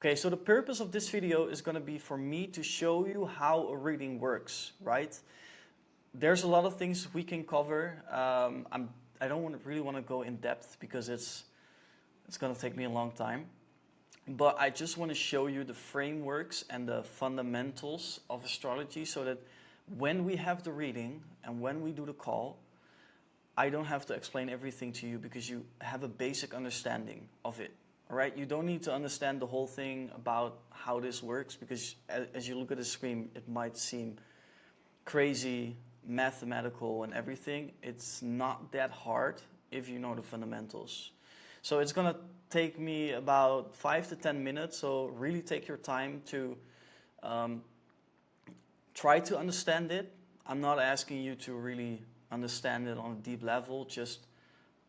Okay, so the purpose of this video is going to be for me to show you how a reading works, right? There's a lot of things we can cover. I don't really want to go in depth because it's going to take me a long time. But I just want to show you the frameworks and the fundamentals of astrology so that when we have the reading and when we do the call, I don't have to explain everything to you because you have a basic understanding of it. All right, you don't need to understand the whole thing about how this works because as you look at the screen, it might seem crazy, mathematical and everything. It's not that hard if you know the fundamentals. So it's gonna take me about 5 to 10 minutes, so really take your time to try to understand it. I'm not asking you to really understand it on a deep level, just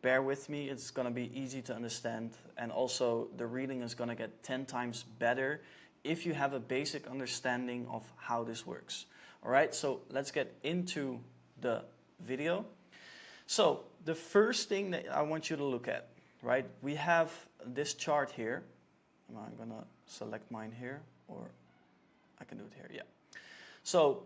bear with me, it's going to be easy to understand, and also the reading is going to get 10 times better if you have a basic understanding of how this works. Alright, so let's get into the video. So the first thing that I want you to look at, right, we have this chart here, and I'm going to select mine here, or I can do it here, yeah. So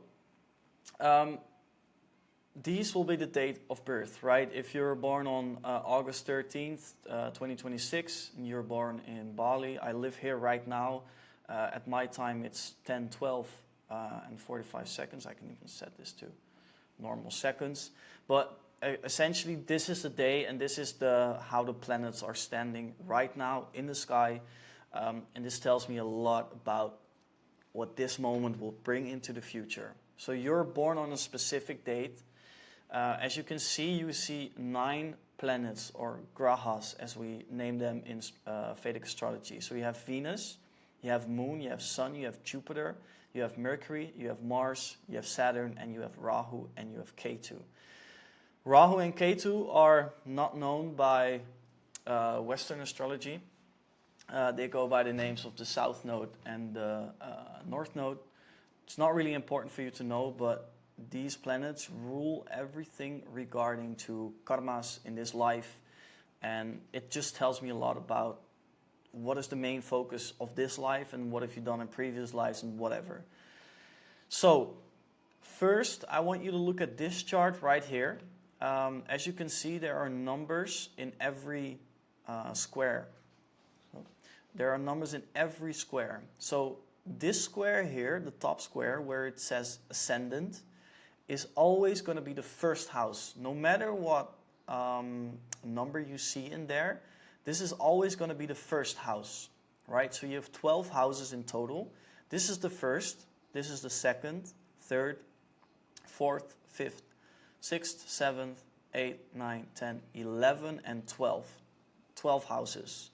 these will be the date of birth, right? If you're born on August 13th, 2026, and you're born in Bali, I live here right now. At my time, it's 10:12 and 45 seconds. I can even set this to normal seconds. But essentially, this is the day, and this is how the planets are standing right now in the sky. And this tells me a lot about what this moment will bring into the future. So you're born on a specific date. As you can see, you see 9 planets, or grahas as we name them in Vedic astrology. So you have Venus, you have Moon, you have Sun, you have Jupiter, you have Mercury, you have Mars, you have Saturn, and you have Rahu, and you have Ketu. Rahu and Ketu are not known by Western astrology. They go by the names of the South Node and the North Node. It's not really important for you to know, but these planets rule everything regarding to karmas in this life, and it just tells me a lot about what is the main focus of this life and what have you done in previous lives and whatever. So first I want you to look at this chart right here. As you can see, there are numbers in every square. So there are numbers in every square. So this square here, the top square where it says ascendant, is always going to be the first house. No matter what number you see in there, this is always going to be the first house, right? So you have 12 houses in total. This is the first, this is the second, third, fourth, fifth, sixth, seventh, 8, 9, 10, 11, and 12. 12 houses.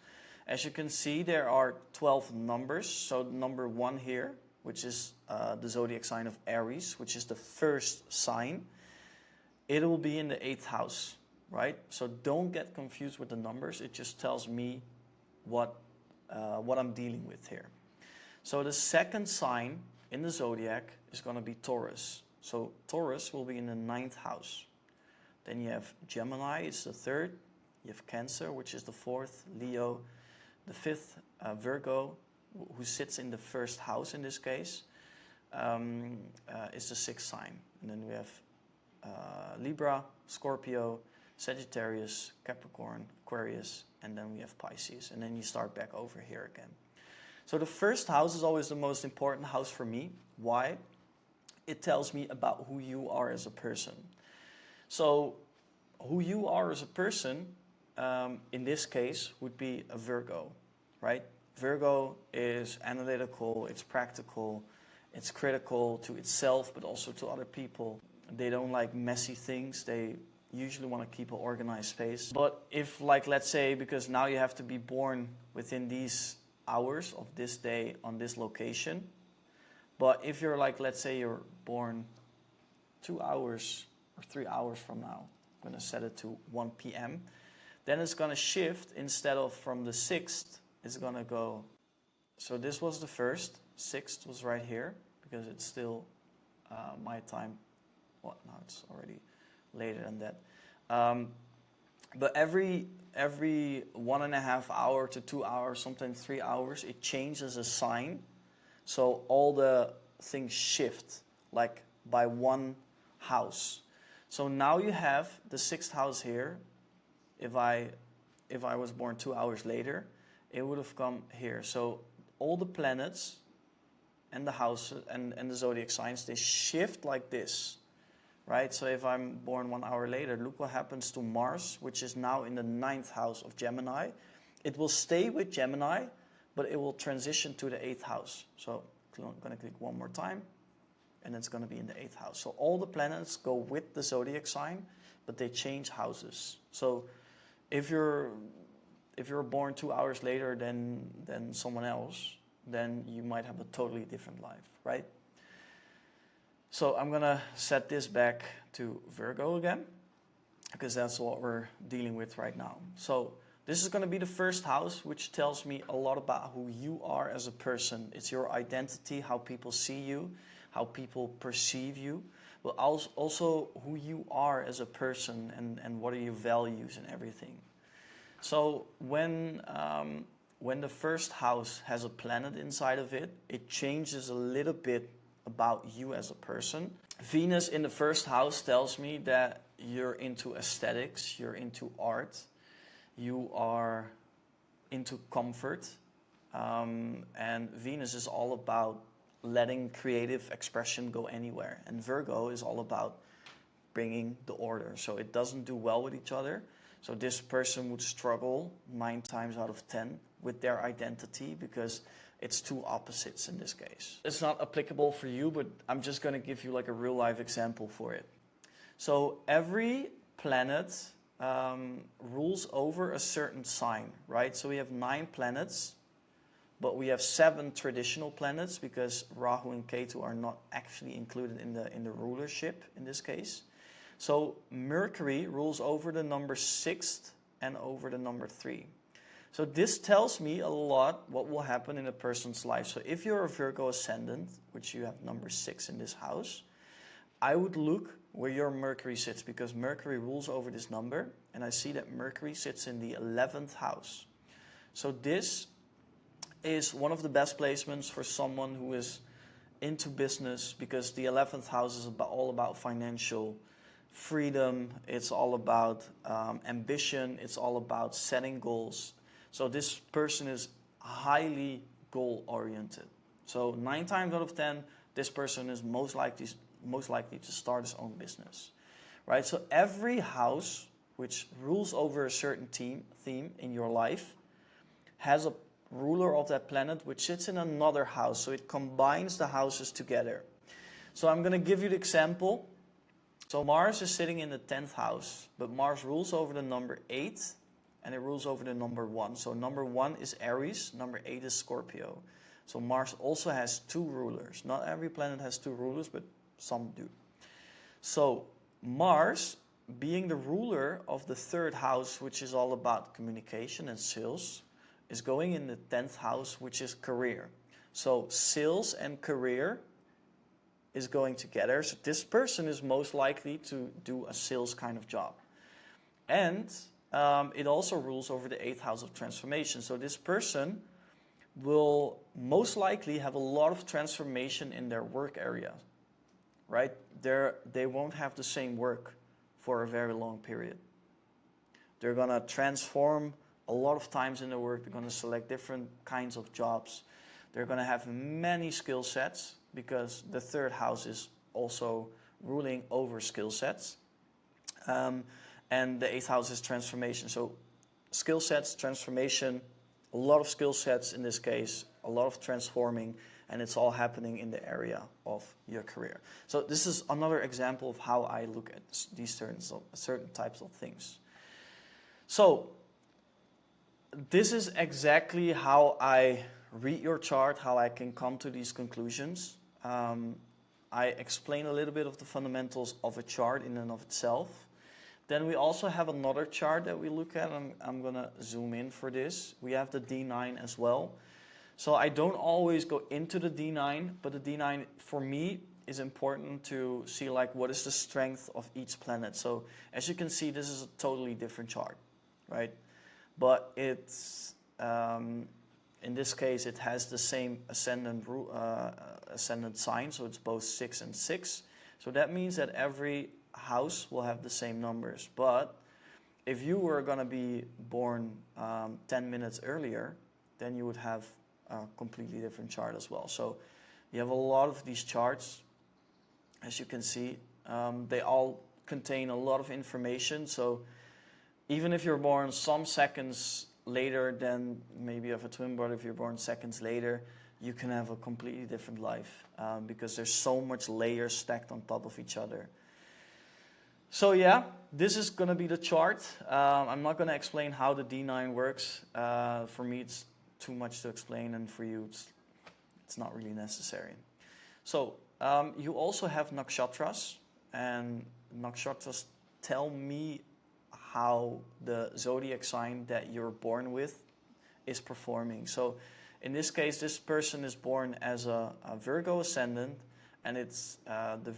As you can see, there are 12 numbers. So number 1 here, which is the zodiac sign of Aries, which is the first sign, it will be in the 8th house, right? So don't get confused with the numbers. It just tells me what I'm dealing with here. So the second sign in the zodiac is going to be Taurus. So Taurus will be in the 9th house. Then you have Gemini, it's the 3rd. You have Cancer, which is the 4th. Leo, the 5th. Virgo, who sits in the 1st house in this case, is the 6th sign. And then we have Libra, Scorpio, Sagittarius, Capricorn, Aquarius, and then we have Pisces. And then you start back over here again. So the 1st house is always the most important house for me. Why? It tells me about who you are as a person. So who you are as a person, in this case, would be a Virgo, right? Virgo is analytical, it's practical, it's critical to itself, but also to other people. They don't like messy things. They usually want to keep an organized space. But if, like, let's say, because now you have to be born within these hours of this day on this location, but if you're like, let's say you're born 2 hours or 3 hours from now, I'm going to set it to 1 p.m., then it's going to shift. Instead of from the 6th, it's going to go, so this was the 1st, 6th was right here, because it's still my time. Well, now it's already later than that. But every 1.5 hour to 2 hours, sometimes 3 hours, it changes a sign. So all the things shift, like by one house. So now you have the 6th house here. If I was born 2 hours later, it would have come here. So all the planets and the houses and the zodiac signs, they shift like this, right? So if I'm born 1 hour later, look what happens to Mars, which is now in the 9th house of Gemini. It will stay with Gemini, but it will transition to the 8th house. So I'm going to click one more time, and it's going to be in the 8th house. So all the planets go with the zodiac sign, but they change houses. So if you're born 2 hours later than someone else, then you might have a totally different life, right? So I'm going to set this back to Virgo again, because that's what we're dealing with right now. So this is going to be the 1st house, which tells me a lot about who you are as a person. It's your identity, how people see you, how people perceive you, but also who you are as a person, and what are your values and everything. So when the 1st house has a planet inside of it, it changes a little bit about you as a person. Venus in the 1st house tells me that you're into aesthetics, you're into art, you are into comfort, and Venus is all about letting creative expression go anywhere, and Virgo is all about bringing the order. So it doesn't do well with each other. So this person would struggle 9 times out of 10 with their identity, because it's two opposites in this case. It's not applicable for you, but I'm just going to give you like a real life example for it. So every planet rules over a certain sign, right? So we have 9 planets, but we have 7 traditional planets, because Rahu and Ketu are not actually included in the rulership in this case. So Mercury rules over the number 6 and over the number 3. So this tells me a lot what will happen in a person's life. So if you're a Virgo ascendant, which you have number 6 in this house, I would look where your Mercury sits, because Mercury rules over this number, and I see that Mercury sits in the 11th house. So this is one of the best placements for someone who is into business, because the 11th house is all about financial freedom. It's all about ambition. It's all about setting goals. So this person is highly goal oriented. So 9 times out of 10, this person is most likely to start his own business, right? So every house which rules over a certain theme in your life has a ruler of that planet which sits in another house. So it combines the houses together. So I'm going to give you the example. So Mars is sitting in the 10th house, but Mars rules over the number 8, and it rules over the number 1. So number 1 is Aries, number 8 is Scorpio. So Mars also has 2 rulers. Not every planet has 2 rulers, but some do. So Mars, being the ruler of the 3rd house, which is all about communication and sales, is going in the 10th house, which is career. So sales and career is going together. So this person is most likely to do a sales kind of job. And it also rules over the 8th house of transformation. So this person will most likely have a lot of transformation in their work area, right? They won't have the same work for a very long period. They're going to transform a lot of times in their work. They're going to select different kinds of jobs. They're going to have many skill sets, because the 3rd house is also ruling over skill sets. And the 8th house is transformation. So skill sets, transformation, a lot of skill sets in this case, a lot of transforming, and it's all happening in the area of your career. So this is another example of how I look at these certain types of things. So this is exactly how I read your chart, how I can come to these conclusions. I explain a little bit of the fundamentals of a chart in and of itself. Then we also have another chart that we look at. I'm going to zoom in for this. We have the D9 as well. So I don't always go into the D9, but the D9 for me is important to see like what is the strength of each planet. So as you can see, this is a totally different chart, right? But it's in this case it has the same ascendant sign, so it's both 6 and 6. So that means that every house will have the same numbers. But if you were going to be born 10 minutes earlier, then you would have a completely different chart as well. So you have a lot of these charts, as you can see. They all contain a lot of information. So even if you're born some seconds later than maybe you have a twin brother, if you're born seconds later, you can have a completely different life because there's so much layers stacked on top of each other. So yeah, this is going to be the chart. I'm not going to explain how the D9 works. For me, it's too much to explain, and for you, it's not really necessary. So you also have nakshatras, and nakshatras tell me how the zodiac sign that you're born with is performing. So in this case, this person is born as a Virgo ascendant, and it's the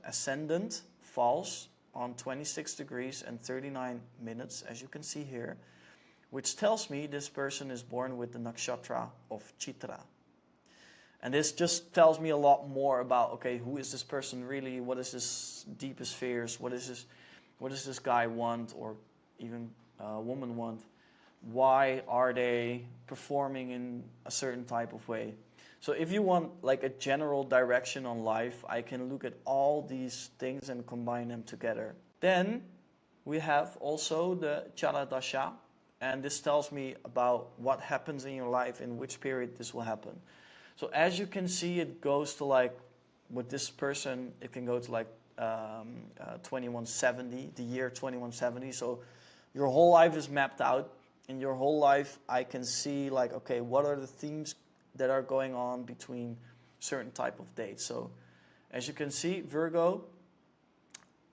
ascendant falls on 26 degrees and 39 minutes, as you can see here, which tells me this person is born with the nakshatra of Chitra. And this just tells me a lot more about, okay, who is this person really? What is his deepest fears? What does this guy want, or even a woman want? Why are they performing in a certain type of way? So if you want like a general direction on life, I can look at all these things and combine them together. Then we have also the Chara Dasha, and this tells me about what happens in your life, in which period this will happen. So as you can see, it goes to like, with this person, it can go to like 2170, the year 2170. So your whole life is mapped out. In your whole life, I can see like, okay, what are the themes that are going on between certain type of dates. So as you can see, Virgo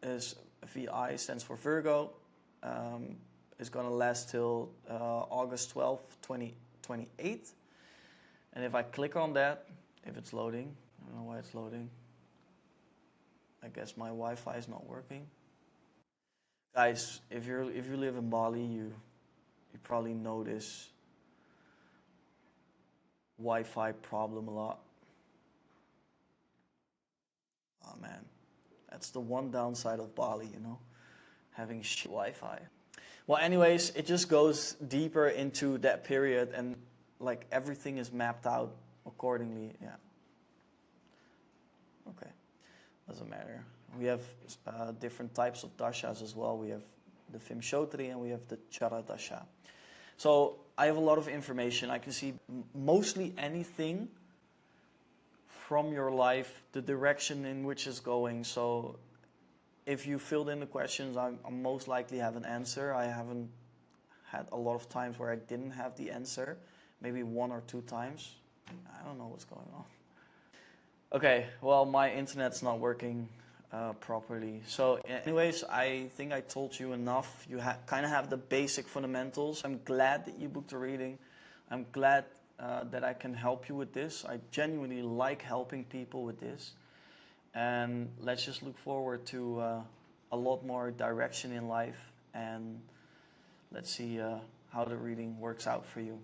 is, VI stands for Virgo, is going to last till August 12th, 2028. And if I click on that, if it's loading, I don't know why it's loading. I guess my Wi-Fi is not working. Guys, if you live in Bali, you probably know this Wi-Fi problem a lot. Oh man, that's the one downside of Bali, you know, having shit Wi-Fi. Well, anyways, it just goes deeper into that period, and like everything is mapped out accordingly. Yeah. Okay, doesn't matter. We have different types of dashas as well. We have the Vimshotri and we have the Chara Dasha. So I have a lot of information. I can see mostly anything from your life, the direction in which it's going. So if you filled in the questions, I most likely have an answer. I haven't had a lot of times where I didn't have the answer. Maybe 1 or 2 times. I don't know what's going on. Okay, well, my internet's not working properly. So anyways, I think I told you enough. You kind of have the basic fundamentals. I'm glad that you booked a reading. I'm glad that I can help you with this. I genuinely like helping people with this. And let's just look forward to a lot more direction in life. And let's see how the reading works out for you.